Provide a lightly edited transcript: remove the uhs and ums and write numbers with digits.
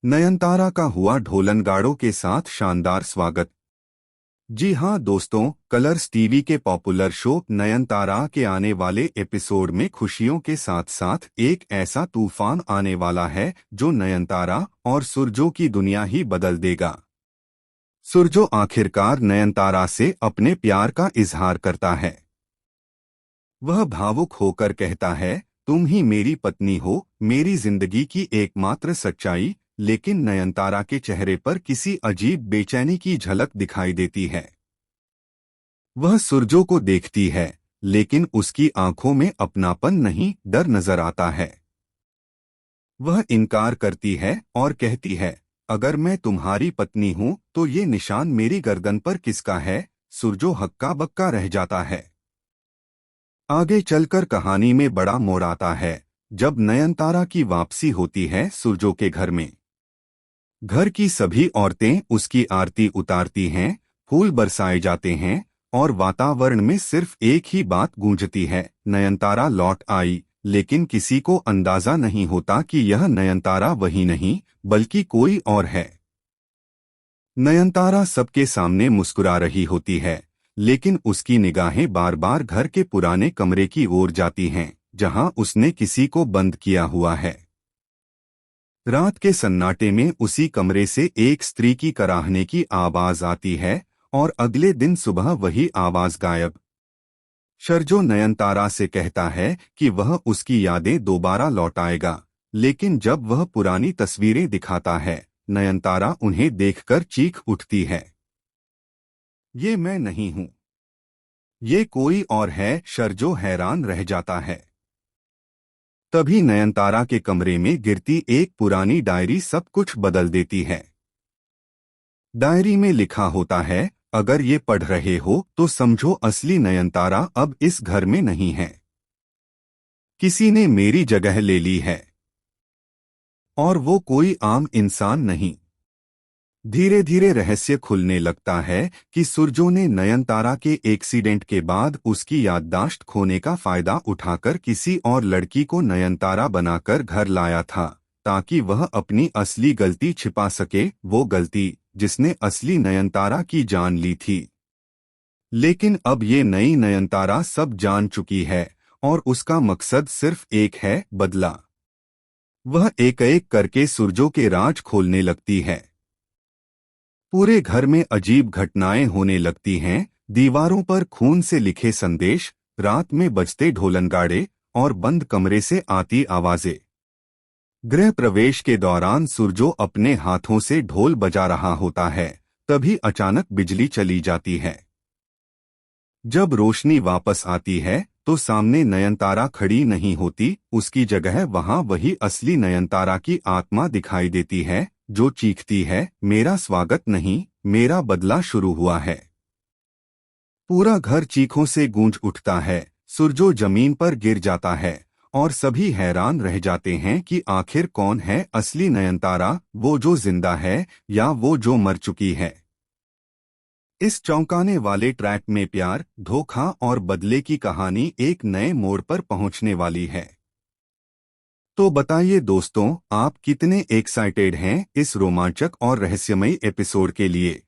नयनतारा का हुआ ढोलनगाड़ों के साथ शानदार स्वागत। जी हाँ दोस्तों, कलर्स टीवी के पॉपुलर शो नयनतारा के आने वाले एपिसोड में खुशियों के साथ साथ एक ऐसा तूफान आने वाला है जो नयनतारा और सुरजो की दुनिया ही बदल देगा। सुरजो आखिरकार नयनतारा से अपने प्यार का इजहार करता है। वह भावुक होकर कहता है, तुम ही मेरी पत्नी हो, मेरी जिंदगी की एकमात्र सच्चाई। लेकिन नयनतारा के चेहरे पर किसी अजीब बेचैनी की झलक दिखाई देती है। वह सुरजो को देखती है, लेकिन उसकी आंखों में अपनापन नहीं, डर नजर आता है। वह इनकार करती है और कहती है, अगर मैं तुम्हारी पत्नी हूं तो ये निशान मेरी गर्दन पर किसका है। सुरजो हक्का बक्का रह जाता है। आगे चलकर कहानी में बड़ा मोड़ आता है जब नयनतारा की वापसी होती है सुरजो के घर में। घर की सभी औरतें उसकी आरती उतारती हैं, फूल बरसाए जाते हैं और वातावरण में सिर्फ एक ही बात गूंजती है, नयनतारा लौट आई। लेकिन किसी को अंदाजा नहीं होता कि यह नयनतारा वही नहीं बल्कि कोई और है। नयनतारा सबके सामने मुस्कुरा रही होती है, लेकिन उसकी निगाहें बार बार घर के पुराने कमरे की ओर जाती हैं जहां उसने किसी को बंद किया हुआ है। रात के सन्नाटे में उसी कमरे से एक स्त्री की कराहने की आवाज आती है और अगले दिन सुबह वही आवाज गायब। शर्जो नयनतारा से कहता है कि वह उसकी यादें दोबारा लौटाएगा, लेकिन जब वह पुरानी तस्वीरें दिखाता है, नयनतारा उन्हें देखकर चीख उठती है। ये मैं नहीं हूं, ये कोई और है। शर्जो हैरान रह जाता है। तभी नयनतारा के कमरे में गिरती एक पुरानी डायरी सब कुछ बदल देती है। डायरी में लिखा होता है, अगर ये पढ़ रहे हो तो समझो असली नयनतारा अब इस घर में नहीं है। किसी ने मेरी जगह ले ली है और वो कोई आम इंसान नहीं। धीरे धीरे रहस्य खुलने लगता है कि सुरजो ने नयनतारा के एक्सीडेंट के बाद उसकी याददाश्त खोने का फायदा उठाकर किसी और लड़की को नयनतारा बनाकर घर लाया था, ताकि वह अपनी असली गलती छिपा सके, वो गलती जिसने असली नयनतारा की जान ली थी। लेकिन अब ये नई नयनतारा सब जान चुकी है और उसका मकसद सिर्फ एक है, बदला। वह एक एक करके सुरजो के राज खोलने लगती है। पूरे घर में अजीब घटनाएं होने लगती हैं, दीवारों पर खून से लिखे संदेश, रात में बजते ढोलनगाड़े और बंद कमरे से आती आवाजें। गृह प्रवेश के दौरान सुरजो अपने हाथों से ढोल बजा रहा होता है, तभी अचानक बिजली चली जाती है। जब रोशनी वापस आती है तो सामने नयनतारा खड़ी नहीं होती, उसकी जगह वहां वही असली नयनतारा की आत्मा दिखाई देती है, जो चीखती है, मेरा स्वागत नहीं, मेरा बदला शुरू हुआ है। पूरा घर चीखों से गूंज उठता है। सुरजो जमीन पर गिर जाता है और सभी हैरान रह जाते हैं कि आखिर कौन है असली नयनतारा, वो जो जिंदा है या वो जो मर चुकी है। इस चौंकाने वाले ट्रैक में प्यार, धोखा और बदले की कहानी एक नए मोड़ पर पहुंचने वाली है। तो बताइए दोस्तों, आप कितने एक्साइटेड हैं इस रोमांचक और रहस्यमयी एपिसोड के लिए।